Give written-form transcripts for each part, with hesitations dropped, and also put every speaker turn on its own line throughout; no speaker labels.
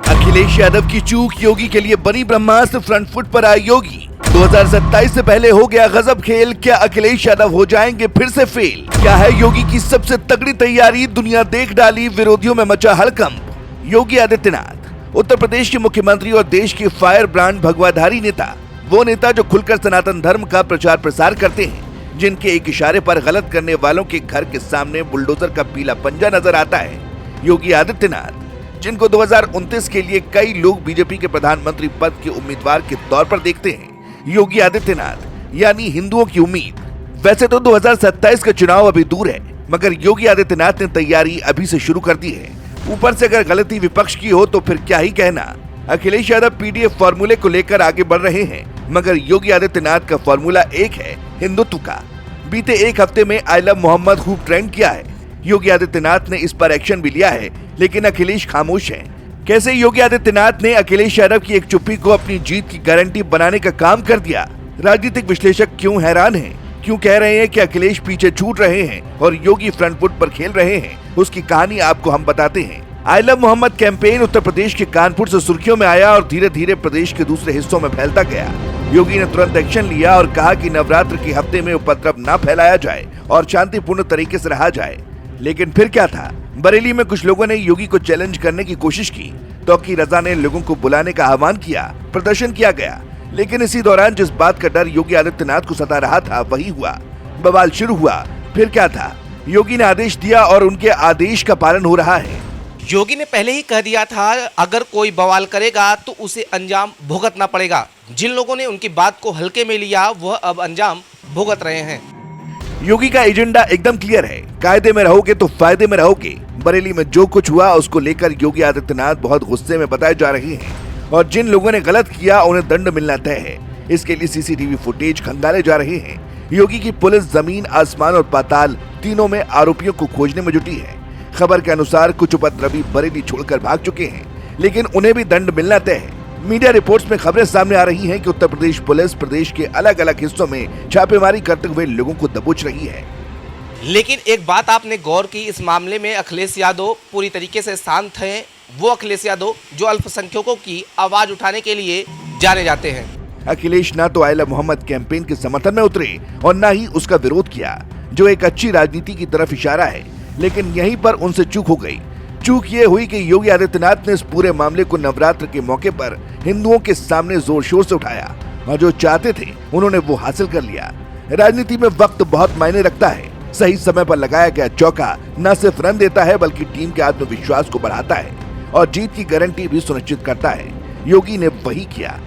अखिलेश यादव की चूक योगी के लिए बनी ब्रह्मास्त्र। फ्रंट फुट पर आए योगी। 2027 से पहले हो गया गजब खेल। क्या अखिलेश यादव हो जाएंगे फिर से फेल? क्या है योगी की सबसे तगड़ी तैयारी? दुनिया देख डाली, विरोधियों में मचा हड़कंप। योगी आदित्यनाथ उत्तर प्रदेश के मुख्यमंत्री और देश के फायर ब्रांड भगवाधारी नेता, वो नेता जो खुलकर सनातन धर्म का प्रचार प्रसार करते हैं, जिनके एक इशारे पर गलत करने वालों के घर के सामने बुलडोजर का पीला पंजा नजर आता है। योगी आदित्यनाथ, जिनको 2029 के लिए कई लोग बीजेपी के प्रधानमंत्री पद के उम्मीदवार के तौर पर देखते हैं। योगी आदित्यनाथ यानी हिंदुओं की उम्मीद। वैसे तो 2027 का चुनाव अभी दूर है, मगर योगी आदित्यनाथ ने तैयारी अभी से शुरू कर दी है। ऊपर से अगर गलती विपक्ष की हो तो फिर क्या ही कहना। अखिलेश यादव पीडीएफ फॉर्मूले को लेकर आगे बढ़ रहे हैं, मगर योगी आदित्यनाथ का फॉर्मूला एक है, हिंदुत्व का। बीते एक हफ्ते में आई लव मोहम्मद खूब ट्रेंड किया है। योगी आदित्यनाथ ने इस पर एक्शन भी लिया है, लेकिन अखिलेश खामोश है। कैसे योगी आदित्यनाथ ने अखिलेश यादव की एक चुप्पी को अपनी जीत की गारंटी बनाने का काम कर दिया? राजनीतिक विश्लेषक क्यों हैरान हैं? क्यों कह रहे हैं कि अखिलेश पीछे छूट रहे हैं और योगी फ्रंट फुट पर खेल रहे हैं? उसकी कहानी आपको हम बताते हैं। I love Mohammad campaign Uttar Pradesh के कानपुर से सुर्खियों में आया और धीरे धीरे प्रदेश के दूसरे हिस्सों में फैलता गया। योगी ने तुरंत एक्शन लिया और कहा कि नवरात्र के हफ्ते में उपद्रव न फैलाया जाए और शांतिपूर्ण तरीके से रहा जाए। लेकिन फिर क्या था? बरेली में कुछ लोगों ने योगी को चैलेंज करने की कोशिश की। तौकी रजा ने लोगों को बुलाने का आह्वान किया, प्रदर्शन किया गया। लेकिन इसी दौरान जिस बात का डर योगी आदित्यनाथ को सता रहा था वही हुआ। बवाल शुरू हुआ। फिर क्या था? योगी ने आदेश दिया और उनके आदेश का पालन हो रहा है।
योगी ने पहले ही कह दिया था, अगर कोई बवाल करेगा तो उसे अंजाम भुगतना पड़ेगा। जिन लोगों ने उनकी बात को हल्के में लिया वह अब अंजाम भुगत रहे हैं।
योगी का एजेंडा एकदम क्लियर है। कायदे में रहोगे तो फायदे में रहोगे। बरेली में जो कुछ हुआ उसको लेकर योगी आदित्यनाथ बहुत गुस्से में बताए जा रहे हैं और जिन लोगों ने गलत किया उन्हें दंड मिलना तय है। इसके लिए सीसीटीवी फुटेज खंगाले जा रहे हैं। योगी की पुलिस जमीन, आसमान और पाताल तीनों में आरोपियों को खोजने में जुटी है। खबर के अनुसार कुछ उपद्रवी बरेली छोड़कर भाग चुके हैं, लेकिन उन्हें भी दंड मिलना तय है। मीडिया रिपोर्ट्स में खबरें सामने आ रही हैं कि उत्तर प्रदेश पुलिस प्रदेश के अलग अलग हिस्सों में छापेमारी करते हुए लोगों को दबोच रही है।
लेकिन एक बात आपने गौर की, इस मामले में अखिलेश यादव पूरी तरीके से शांत हैं। वो अखिलेश यादव जो अल्पसंख्यकों की आवाज उठाने के लिए जाने जाते हैं।
अखिलेश ना तो आई लव मोहम्मद कैंपेन के समर्थन में उतरे और ना ही उसका विरोध किया, जो एक अच्छी राजनीति की तरफ इशारा है। लेकिन यहीं पर उनसे चूक हो गई। चूक ये हुई कि योगी आदित्यनाथ ने इस पूरे मामले को नवरात्र के मौके पर हिंदुओं के सामने जोर शोर से उठाया और जो चाहते थे उन्होंने वो हासिल कर लिया। राजनीति में वक्त बहुत मायने रखता है। सही समय पर लगाया गया चौका न सिर्फ रन देता है बल्कि टीम के आत्मविश्वास को बढ़ाता है और जीत की गारंटी भी सुनिश्चित करता है। योगी ने वही किया।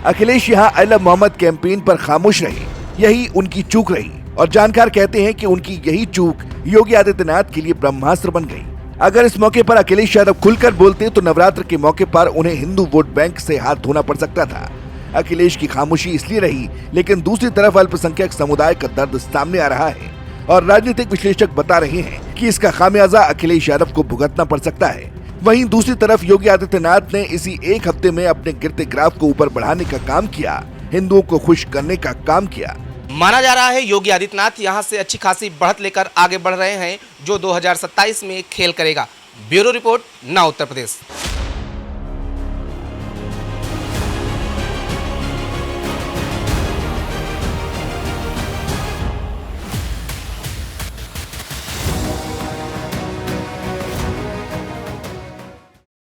अखिलेश यहाँ आई लव मोहम्मद कैंपेन पर खामोश रहे, यही उनकी चूक रही और जानकार कहते हैं कि उनकी यही चूक योगी आदित्यनाथ के लिए ब्रह्मास्त्र बन गई। अगर इस मौके पर अखिलेश यादव खुलकर बोलते तो नवरात्र के मौके पर उन्हें हिंदू वोट बैंक से हाथ धोना पड़ सकता था। अखिलेश की खामोशी इसलिए रही, लेकिन दूसरी तरफ अल्पसंख्यक समुदाय का दर्द सामने आ रहा है और राजनीतिक विश्लेषक बता रहे हैं कि इसका खामियाजा अखिलेश यादव को भुगतना पड़ सकता है। वहीं दूसरी तरफ योगी आदित्यनाथ ने इसी एक हफ्ते में अपने गिरते ग्राफ को ऊपर बढ़ाने का काम किया, हिंदुओं को खुश करने का काम किया।
माना जा रहा है योगी आदित्यनाथ यहां से अच्छी खासी बढ़त लेकर आगे बढ़ रहे हैं, जो 2027 में खेल करेगा। ब्यूरो रिपोर्ट, ना उत्तर प्रदेश।